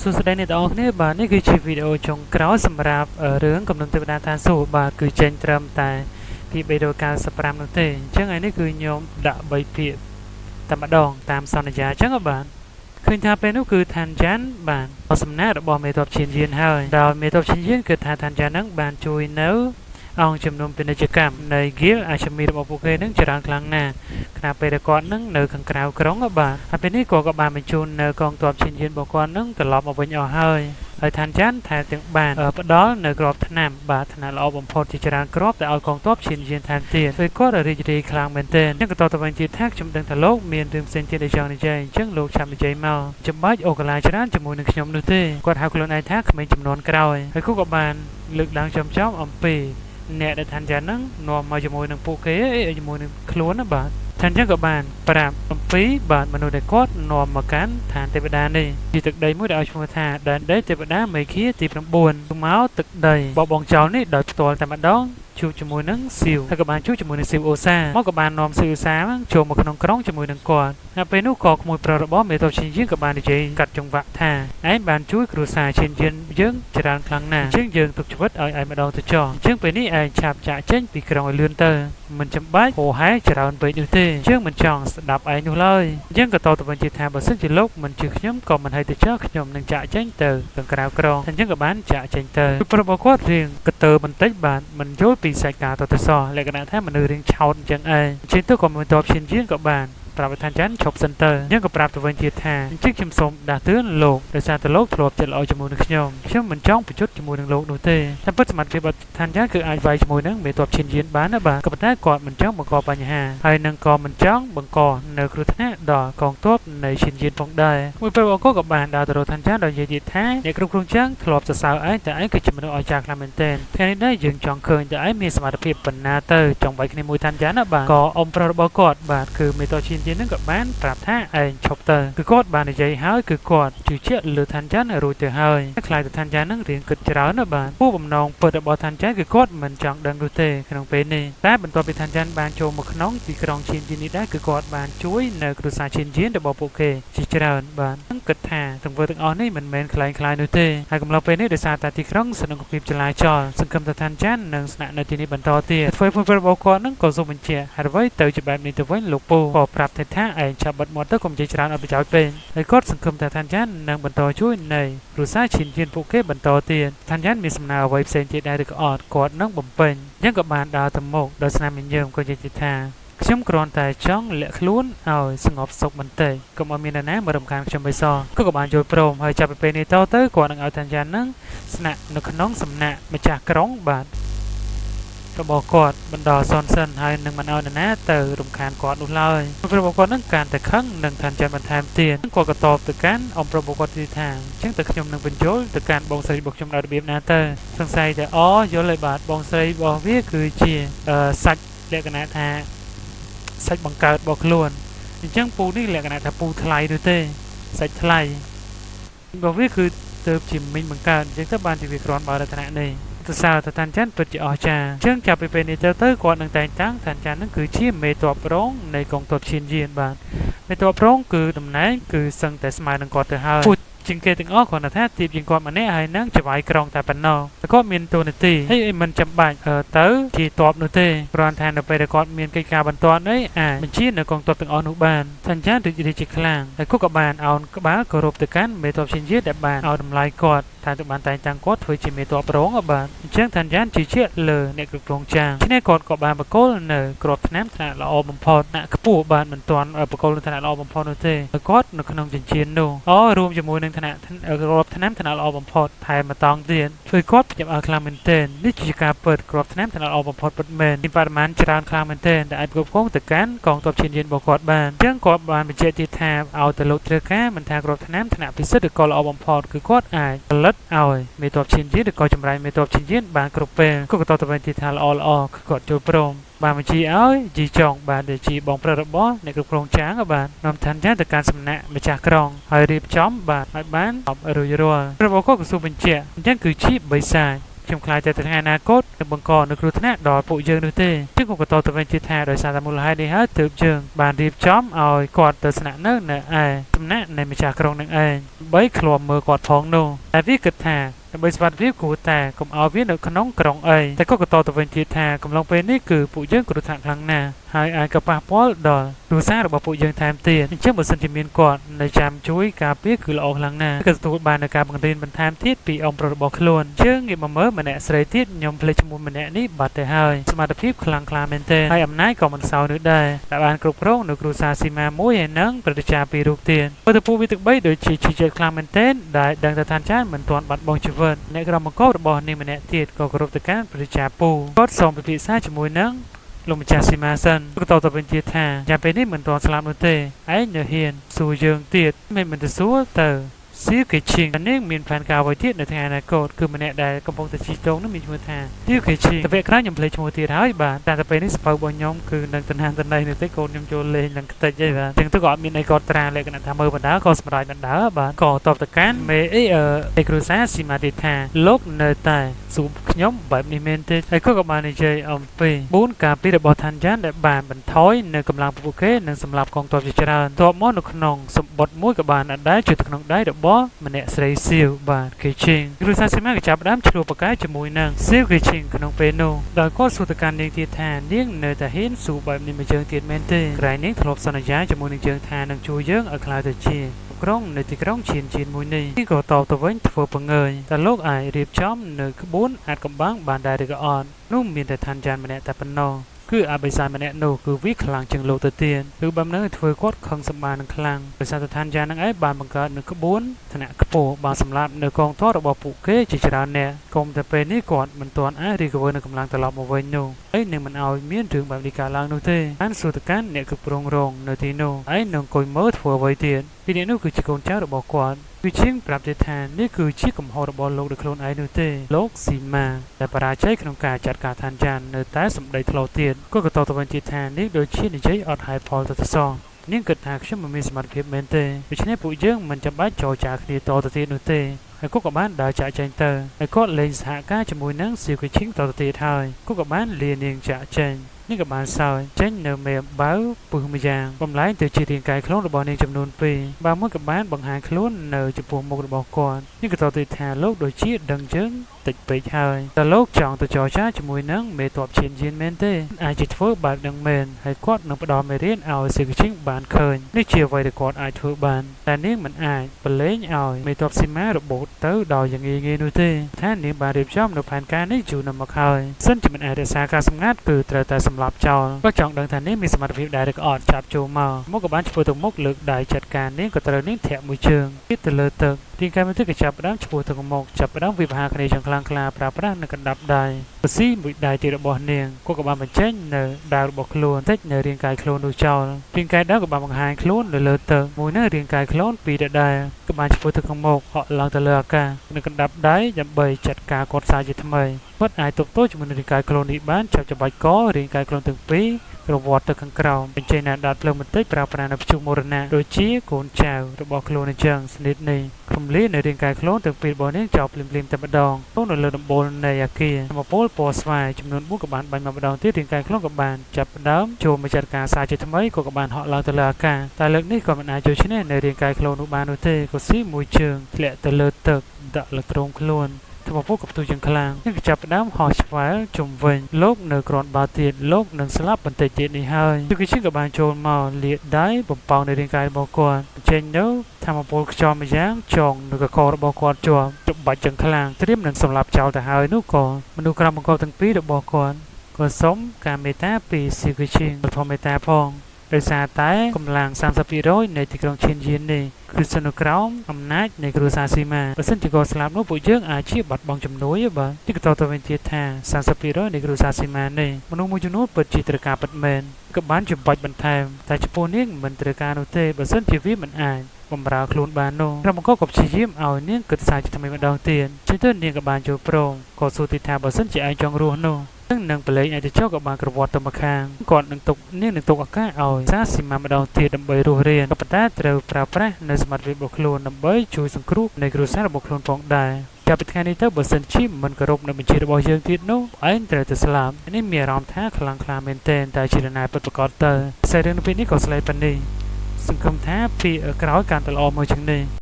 សួស្តីអ្នកទាំងអស់គ្នាបាទនេះគឺជាវីដេអូចុងក្រោយសម្រាប់រឿងកំណត់ទេវតាឋានសួគ៌បាទគឺចេញត្រឹមតែពី395នោះទេអញ្ចឹងថ្ងៃនេះគឺខ្ញុំដាក់3ភាគតែម្ដងតាមសន្យាអញ្ចឹងបាទឃើញថាពេលនោះគឺឋានច័ន្ទបាទសំណាក់របស់មេតបឈានយានហើយដោយមេតបឈានយានគឺថាឋានច័ន្ទនឹងបានជួយនៅអង្គជំនុំពាណិជ្ជកម្មនៃហ្គីលអាឈមីរបស់ពួកគេនឹងច្រើនខ្លាំងណាស់ខណៈពេលគាត់នឹងនៅខាងក្រៅក្រុងបាទហើយពេលនេះគាត់ក៏បានបញ្ជូននៅកងទ័ពឈានយានរបស់គាត់នឹងត្រឡប់មកវិញអស់ហើយឋានច័ន្ទថែទាំងបានផ្ដល់នៅក្របថ្នាំបាទថ្នាំល្អបំផុតជាច្រើនក្របទៅឲ្យកងទ័ពឈានយានថែមទៀតពេលគាត់រីករាយខ្លាំងមែនទែនអញ្ចឹងក៏តទៅវិញទៀតថាខ្ញុំដឹងថាលោកមានរឿងផ្សេងទៀតដែលចង់និយាយអញ្ចឹងលោកឆាប់និយាយមកចាំបាច់អូកាឡាច្រើនជាមួយនឹងខ្ញុំនោះទេគាត់ហៅខ្លួនឯងថាក្មេងចំនួនក្រោយហើយគាត់ក៏បានលើកឡើងចំអំពីអ្នកដែលឋានច័ន្ទហ្នឹងនាំមកជាមួយនឹងពួកគេជាមួយនឹងខ្លួនណាបាទឋានច័ន្ទក៏បានប្រាប់អំពីបាទមនុស្សដែលគាត់នាំមកកាន់ឋានទេវតានេះជាទឹកដីមួយដែលឲ្យឈ្មោះថាដែនដីទេវតាមេឃាទី9មកទឹកដីបបងចោលនេះដោយផ្ទាល់តែម្ដងជួបជាមួយនឹងស៊ីវហើយក៏បានជួបជាមួយនឹងស៊ីវអូសាមកក៏បាននាំស៊ីវអូសាចូលមកក្នុងក្រុងជាមួយនឹងគាត់ហើយពេលនោះក៏ក្មួយប្រុសរបស់មេតបឈានយានក៏បាននិយាយកាត់ចង្វាក់ថាឯងបានជួយគ្រួសារឈានយានយើងច្រើនខ្លាំងណាស់ជាងយើងទុកជីវិតឲ្យឯងម្ដងទៅចោលជាងពេលនេះឯងឆាប់ចាក់ចេញពីក្រុងឲ្យលឿនទៅមិនចាំបាច់ហោហែច្រើនពេកនោះទេជាងមិនចង់ស្ដាប់ឯងនោះឡើយយើងក៏តទៅវិញថាបើសិនជាលោកមិនជឿខ្ញុំក៏មិនឲ្យទៅចោលខ្ញុំនឹងចាក់ចេញទៅខាងក្រៅក្រុងអញ្ចឹងក៏បានចាក់ចេញទៅប្រុសរបស់គាត់រៀងកតើបន្តិចបាទមិនយល់ពីសាច់ការទៅសោះលក្ខណៈថាមនុស្សរៀងឆោតអញ្ចឹងឯងជាទៅក៏មិនតបឈានយានក៏បានប្រាប់ឋានច័ន្ទឈប់សិនទៅយើងក៏ប្រាប់ទៅវិញទៀតថាអញ្ចឹងខ្ញុំសូមដាស់តឿនលោកដោយសារតែលោកធ្លាប់ចិត្តល្អជាមួយនឹងខ្ញុំមិនចង់បញ្ជុតជាមួយនឹងលោកនោះទេតែពិតសមត្ថភាពរបស់ឋានច័ន្ទគឺអាចវាយជាមួយនឹងមេតបឈានយានបានណាបាទក៏ប៉ុន្តែគាត់មិនចង់បង្កបញ្ហាហើយនឹងក៏មិនចង់បង្កនៅគ្រោះថ្នាក់ដល់កងទ័ពនៃឈានយានផងដែរមួយពេលអង្គក៏បានដើរទៅរកឋានច័ន្ទដោយនិយាយទៀតថាអ្នកគ្រប់គ្រងចាំងធ្លាប់សរសើរឯងតែឯងគឺជាមនុស្សអស្ចារ្យខ្លាំងមែនទែនថ្ងៃនេះយើងចង់ឃើញតែឯងមានសមត្ថភាពប៉ុណ្ណាទៅចង់វាយគ្នាមួយឋានច័ន្ទណាបាទក៏អ៊ំប្រុសរបស់គាត់បាទគឺមេតបឈានយាននឹងក៏បានប្រាប់ថាឯងឈប់ទៅគឺគាត់បាននិយាយហើយគឺគាត់ជឿជាក់លើឋានច័ន្ទរួចទៅហើយខ្លាចទៅឋានច័ន្ទនឹងរៀងគិតច្រើនណាបាទពួកបំណងពិតរបស់ឋានច័ន្ទគឺគាត់មិនចង់ដឹងនោះទេក្នុងពេលនេះតែបន្ទាប់ពីឋានច័ន្ទបានចូលមកក្នុងទីក្រុងឈានយាននេះដែរគឺគាត់បានជួយនៅគ្រួសារឈានយានរបស់ពួកគេជាច្រើនបាទនឹងគិតថាទង្វើទាំងអស់នេះមិនមែនខ្លាំងនោះទេហើយកំឡុងពេលនេះដោយសារតែទីក្រុងសនុកភាពចលាចលសង្ឃឹមថាឋានច័ន្ទនឹងស្នាក់នៅទីនេះបន្តទៀតធ្វើឲ្យរបស់គាត់នឹងក៏សូមបញ្ជាក់ហើយអ្វីទៅជាបែបនេះទៅវិញលោកពូក៏ប្រាប់ថាឯងចាប់បិទមាត់ទៅកុំនិយាយច្រើនអត់ប្រយោជន៍ពេកហើយគាត់សង្ឃឹមថាឋានច័ន្ទនឹងបន្តជួយនៃគ្រួសារឈានយានពួកគេបន្តទៀតឋានច័ន្ទមានសំណើអ្វីផ្សេងទៀតដែរឬក៏អត់គាត់នឹងបំពេញយ៉ាងក៏បានដើរទៅមុខដោយស្នាមញញឹមក៏និយាយថាខ្ញុំគ្រាន់តែចង់លាក់ខ្លួនឲ្យស្ងប់សុខបន្តិចកុំឲ្យមាននរណាមករំខានខ្ញុំបិសក៏បានយល់ព្រមហើយចាប់ពីពេលនេះទៅគាត់នឹងឲ្យឋានច័ន្ទនឹងស្នាក់នៅក្នុងសំណាក់ម្ចាស់ក្រុងបាទរបស់គាត់បន្តសនសិនហើយនឹងមិនឲ្យនរណាទៅរំខានគាត់នោះឡើយព្រោះរបស់គាត់នឹងកាន់តែខឹងនឹងឋានច័ន្ទបន្ថែមទៀតគាត់ក៏តបទៅកាន់អ៊ំប្រុសរបស់គាត់ទៀតថាអញ្ចឹងទៅខ្ញុំនឹងបញ្យល់ទៅកាន់បងស្រីរបស់ខ្ញុំដោយរបៀបណាទៅសង្ស័យតែយល់ហើយបាទបងស្រីរបស់វាគឺជាសាច់លក្ខណៈថាសាច់បង្កើតរបស់ខ្លួនអញ្ចឹងពូនេះលក្ខណៈថាពូថ្លៃឬទេសាច់ថ្លៃរបស់វាគឺទៅជាមិញបង្កើតអញ្ចឹងទៅបានជាវាគ្រាន់បើរតនៈនេះទៅសើទៅឋានច័ន្ទពិតជាអស្ចារ្យអញ្ចឹងចាប់ពីពេលនេះទៅគាត់នឹងតែងតាំងឋានច័ន្ទនឹងគឺជាមេតបរងនៃកងទ័ពឈានយានបាទមេតបរងគឺតំណែងគឺសឹងតែស្មើនឹងគាត់ទៅហើយជាងគេទាំងអស់គ្រាន់តែថាទីបជាងគាត់ម្នាក់ហើយនឹងចវាយក្រុងតែប៉ុណ្ណោះតែគាត់មានតួនាទីហើយមិនចាំបាច់ទៅជាតបនោះទេគ្រាន់តែនៅពេលដែលគាត់មានកិច្ចការបន្ទាន់អីអាចបញ្ជានៅកងទ័ពទាំងអស់នោះបានឋានច័ន្ទរីករាយជាខ្លាំងហើយគាត់ក៏បានអោនក្បាលគោរពទៅកាន់មេតបឈានយានដែលបានឲ្យតម្លៃគាត់តែទៅបានតែងតាំងគាត់ធ្វើជាមេតបរងបាទអញ្ចឹងឋានច័ន្ទជឿជាក់លើអ្នកគ្រប់គ្រងចាងឆ្នេះគាត់ក៏បានបកគលនៅក្របថ្នាំថ្នាក់ល្អបំផុតថ្នាក់ខ្ពស់បាទមិនទាន់បកគលនៅថ្នាក់ល្អបំផុតនោះទេគាត់នៅក្នុងចិញ្ចៀននោះរួមជាមួយនឹងថ្នាក់ក្របថ្នាំថ្នាក់ល្អបំផុតថែមម្តងទៀតធ្វើគាត់ភ្ញាក់ឲ្យខ្លាំងមែនទែននេះជាការពិតក្របថ្នាំថ្នាក់ល្អបំផុតពិតមែនមានបរិមាណច្រើនខ្លាំងមែនទែនដែលអាចគ្រប់គ្រងទៅកាន់កងទ័ពឈានយានរបស់គាត់បានអញ្ចឹងគាត់បានបញ្ជាក់ទៀតថាឲ្យទៅលោកត្រូវការមិនថាក្របថ្នាំថ្នាក់ពិសិដ្ឋឬក៏ល្អបំផុតគឺគាត់អាចផលិតឲ្យមេតបឈានយានឬក៏ចម្រាញ់មេតបឈានយានបានគ្រប់ពេលគាត់ក៏តទៅវិញទៀតថាល្អគឺគាត់ចូលព្រមបានបញ្ជាឲ្យជីចុងបាទដែលជាបងប្រុសរបស់អ្នកគ្រប់គ្រងចាងបាទនាំឋានច័ន្ទទៅកាន់សំណាក់ម្ចាស់ក្រុងហើយរៀបចំបាទឲ្យបានរួចរាល់របស់គាត់ក៏សូមបញ្ជាក់អញ្ចឹងគឺជាបិសាច ខ្ញុំខ្លាចតែថ្ងៃអនាគតនឹងបង្កនូវគ្រោះថ្នាក់ដល់ពួកយើងនោះទេជាងក៏បន្តទៅវិញទៀតថាដោយសារតែមូលហេតុនេះហើយទើបយើងបានរៀបចំឲ្យគាត់ទៅស្នាក់នៅឯសំណាក់នៃម្ចាស់ក្រុងនឹងឯងដើម្បីឃ្លាំមើលគាត់ផងនោះតែវាគិតថាដើម្បីសុវត្ថិភាពគួរតែកុំឲ្យវានៅក្នុងក្រុងអីតែក៏បន្តទៅវិញទៀតថាកំឡុងពេលនេះគឺពួកយើងគ្រោះថ្នាក់ខ្លាំងណាស់ហើយអាចក៏ប៉ះពាល់ដល់គ្រួសាររបស់ពួកយើងថែមទៀតអញ្ចឹងបើសិនជាមានគាត់នៅចាំជួយការពារគឺល្អខ្លាំងណាស់ក៏ទទួលបាននូវការបង្រៀនបន្ថែមទៀតពីអង្គប្រុសរបស់ខ្លួនជើងងាកមកមើលម្នាក់ស្រីទៀតខ្ញុំភ្លេចឈ្មោះម្នាក់នេះបាត់ទៅហើយសមត្ថភាពខ្លាំងក្លាមែនទែនហើយអំណាចក៏មិនសោយនោះដែរដែលបានគ្រប់គ្រងនៅគ្រួសារស៊ីម៉ាមួយហើយនឹងប្រតិចាពីរូបទៀតព្រោះតែពួកវាទាំង3ដូចជាជីជាតិខ្លាំងមែនទែនដែលដឹងថាឋានចានមិនទាន់បាត់បង់ជីវិតអ្នកក្រុមបង្កប់របស់នាងម្នាក់ទៀតក៏គោរពទៅកាន់ប្រតិចាពូគាត់សូមពិភាក្សាជាមួយនឹងលោកម្ចាស់ស៊ីម៉ាសិនក៏តទៅវិញទៀតថាយ៉ាងពេលនេះមិនទាន់ស្លាប់នោះទេឯងនៅហ៊ានសួរយើងទៀតមិនទៅសួរទៅសៀវគេឈិងនាងមានផែនការអ្វីទៀតនៅថ្ងៃអនាគតគឺម្នាក់ដែលកំពុងតែជីតងនោះមានឈ្មោះថាសៀវគេឈិងតែពេលក្រោយខ្ញុំភ្លេចឈ្មោះទៀតហើយបាទតែពេលនេះសភៅរបស់ខ្ញុំគឺនឹងតំណាងតំណែងនេះទេកូនខ្ញុំចូលលេងនឹងខ្ទេចអីបាទចឹងទៅក៏អត់មានអីកត់ត្រាលក្ខណៈថាមើលបណ្ដាក៏សម្រាប់បណ្ដាបាទក៏តបទៅកាន់មេអីគ្រូសាស៊ីម៉ាទីថាលោកនៅតែសួរខ្ញុំបែបនេះមែនទេហើយក៏បាននិយាយអំពី4ការពីរបស់ឋានចានដែលបានបន្ថយនៅកម្លាំងពួកគេនិងសម្រាប់កងទ័ពជាច្រើនតបមកនៅក្នុងសម្បត្តិមួយក៏បានអត់ដែរជួយទៅក្នុងដៃរបស់ម្នាក់ស្រីសៀវបាទគេឈិងគ្រូសាស៊ីម៉ាក៏ចាប់ផ្ដើមឆ្លោះប្រកែកជាមួយនឹងសៀវគេឈិងក្នុងពេលនោះដោយគាត់សួរទៅកាន់នាងទៀតថានាងនៅតែហ៊ានសួរបែបនេះមួយជើងទៀតមែនទេក្រែងនាងធ្លាប់សន្យាជាមួយនឹងយើងថានឹងជួយយើងឲ្យខ្លាយទៅជាក្រុងនៅទីក្រុងឈៀនមួយនេះក៏តបទៅវិញធ្វើបង្ើយតែលោកអាចរៀបចំនៅក្បួនអាចកំបាំងបានដែរឬក៏អត់នោះមានតែឋានចានម្នាក់តែប៉ុណ្ណោះគឺអបិសាម្នាក់នោះគឺវាខ្លាំងជាងលោកទៅទៀតគឺបំណងធ្វើគាត់ខឹងសម្បាននឹងខ្លាំងដោយសារឋានចាននឹងឯងបានបង្កើតនៅក្បួនឋានៈខ្ពស់បានសម្លាប់នៅកងទ័ពរបស់ពួកគេជាច្រើនអ្នកកុំតែពេលនេះគាត់មិនទាន់អាចរីកវើនៅកម្លាំងត្រឡប់មកវិញនោះហើយនឹងមិនឲ្យមានរឿងបែបនេះកើតឡើងនោះទេបានសួរទៅកាន់អ្នកគ្រប់គ្រងរងនៅទីនោះហើយនឹងអង្គុយមើលធ្វើអ្វីទៀតពីអ្នកនោះគឺជាកូនចៅរបស់គាត់គឺជាងប្រាប់ទៅថានេះគឺជាកំហុសរបស់លោកដោយខ្លួនឯងនោះទេលោកស៊ីម៉ាដែលបរាជ័យក្នុងការចាត់ការឋានចាននៅតែសម្ដីធ្លោទៀតក៏តទៅវិញទៀតថានេះដូចជានិយាយអត់ហេតុផលទៅសោះនាងគិតថាខ្ញុំមិនមានសមត្ថភាពមែនទេដូច្នេះពួកយើងមិនចាំបាច់ចរចាគ្នាតទៅទៀតនោះទេហើយគាត់ក៏បានដើរចាក់ចែងទៅហើយគាត់លេងសហការជាមួយនឹងសៀវគីឈិងតទៅទៀតហើយគាត់ក៏បានលានាងចាក់ចែងនេះក៏បានសោយចេញនៅមេបាវពុះមួយយ៉ាងបំលែងទៅជារាងកាយខ្លួនរបស់នាងចំនួន2បាទមួយក៏បានបង្ហាញខ្លួននៅចំពោះមុខរបស់គាត់នេះក៏តទៅថាលោកដូចជាដឹងយើងតិចពេកហើយតែលោកចង់ទៅចរចាជាមួយនឹងមេតបឈៀនយានមែនទេអាចជាធ្វើបែបនឹងមែនហើយគាត់នឹងផ្ដល់មេរៀនឲ្យសេកឈិងបានឃើញនេះជាអ្វីដែលគាត់អាចធ្វើបានតែនាងមិនអាចប្រឡែងឲ្យមេតបស៊ីម៉ារបូតទៅដល់យ៉ាងងាយនោះទេថានាងបានរៀបចំនៅផែនការនេះយូរណាស់មកហើយសិនជាមិនអាចរក្សាការសម្ងាត់គឺត្រូវតែសម្លាប់ចោលក៏ចង់ដឹងថានាងមានសមត្ថភាពដែរឬក៏អត់ចាប់ចូលមកក៏បានធ្វើទៅមុខលើកដៃចាត់ការនាងក៏ត្រូវនាងធាក់មួយជើងទៀតទៅលើទឹករាងកាយមួយទឹកក៏ចាប់ផ្ដើមឈ្មោះទៅមុខចាប់ផ្ដើមវិភាគគ្នាយ៉ាងខ្លាំងក្លាប្រើប្រាស់នឹងកណ្ដាប់ដៃបស៊ីមួយដៃទៀតរបស់នាងក៏បានបញ្ចេញនៅដាវរបស់ខ្លួនតិចនៅរាងកាយខ្លួននោះចោលរាងកាយដើមក៏បានបង្ហាញខ្លួននៅលើទឹកមួយនៅរាងកាយខ្លួនពីរដដែលក៏បានឈ្មោះទៅមុខហក់ឡើងទៅលើអាកាសនឹងកណ្ដាប់ដៃដើម្បីចាត់ការគាត់សាជាថ្មីគាត់អាចទប់ទល់ជាមួយនឹងរាងកាយខ្លួននេះបានចាប់ច្បាច់ករាងកាយខ្លួនទាំងពីរប្រវត្តិទៅខាងក្រោមបញ្ចេញដាត់ភ្លើងបន្តិចប្រើប្រាស់នៅព្យុះមរណៈដូចជាកូនចៅរបស់ខ្លួនអញ្ចឹងស្និតនេះគំលានៅរាងកាយខ្លួនទាំងពីររបស់នាងចោលភ្លាមតែម្ដងនៅលើដំបូលនៃអាគារមកពលពណ៌ស្វាយចំនួន4ក៏បានបាញ់មកម្ដងទៀតរាងកាយខ្លួនក៏បានចាប់ផ្ដើមចូលមកចាត់ការសារជាថ្មីក៏បានហក់ឡើងទៅលើអាកាសតែលើកនេះក៏មិនអាចជួយឈ្នះនៅរាងកាយខ្លួននោះបាននោះទេក៏ស៊ីមួយជើងធ្លាក់ទៅលើទឹកដាក់លើទ្រង់ខ្លួនធ្វើពុកកផ្ទុយយ៉ាងខ្លាំងនឹងចាប់ផ្ដើមហោះឆ្វែលជុំវិញលោកនៅក្រនបាទៀតលោកនឹងស្លាប់បន្តិចទៀតនេះហើយគឺជាក៏បានចូលមកលាតដៃបំផោងនៅរាងកាយរបស់គាត់ចេញនៅធម្មពលខ្យល់មួយយ៉ាងចងនៅកករបស់គាត់ជាប់ច្បាច់យ៉ាងខ្លាំងត្រៀមនឹងសម្លាប់ចោលទៅហើយនោះក៏មនុស្សក្រមបង្កប់ទាំងពីររបស់គាត់ក៏សុំការមេត្តាពីស៊ីគីឈិងធម្មមេត្តាផងដោយសារតែកម្លាំង 30% នៃទីក្រុងឈៀនយាននេះគឺស្ថិតនៅក្រោមអំណាចនៃគ្រួសារស៊ីម៉ាបើសិនជាគាត់ស្លាប់នោះពួកយើងអាចជាបាត់បង់ជំនួយបាទទីក៏តទៅវិញទៀតថា 30% នៃគ្រួសារស៊ីម៉ានេះមនុស្សមួយចំនួនពិតជាត្រូវការពិតមែនក៏បានចំបាច់បន្ថែមតែចំពោះនាងមិនត្រូវការនោះទេបើសិនជាវាមិនអាចបំរើខ្លួនបាននោះក្រុមបង្កក៏ព្យាយាមឲ្យនាងគិតសារជាថ្មីម្ដងទៀតជាទៅនាងក៏បានចូលព្រមក៏សួរទីថាបើសិនជាឯងចង់រស់នោះនឹងបលែងឯទៅចុះក៏បានក្រវត្តទៅម្ខាងគាត់នឹងទុកនាងនឹងទុកឱកាសឲ្យសាស៊ីម៉ាម្ដងទៀតដើម្បីរស់រានក៏ប៉ុន្តែត្រូវប្រើប្រាស់នៅសមត្ថភាពរបស់ខ្លួនដើម្បីជួយសង្គ្រោះនៃគ្រួសាររបស់ខ្លួនផងដែរ ចាប់ពីថ្ងៃនេះទៅបើសិនជាមិនគោរពនៅបញ្ជារបស់យើងទៀតនោះឯងត្រូវតែស្លាប់នេះមានអារម្មណ៍ថាខ្លាំងខ្លាមែនទែនតែជានរណាពិតប្រាកដទៅខ្សែរឿងនៅពេលនេះក៏ស្លេកប៉ុណ្នេះសង្ឃឹមថាពីក្រោយកាន់តែល្អមកជាងនេះ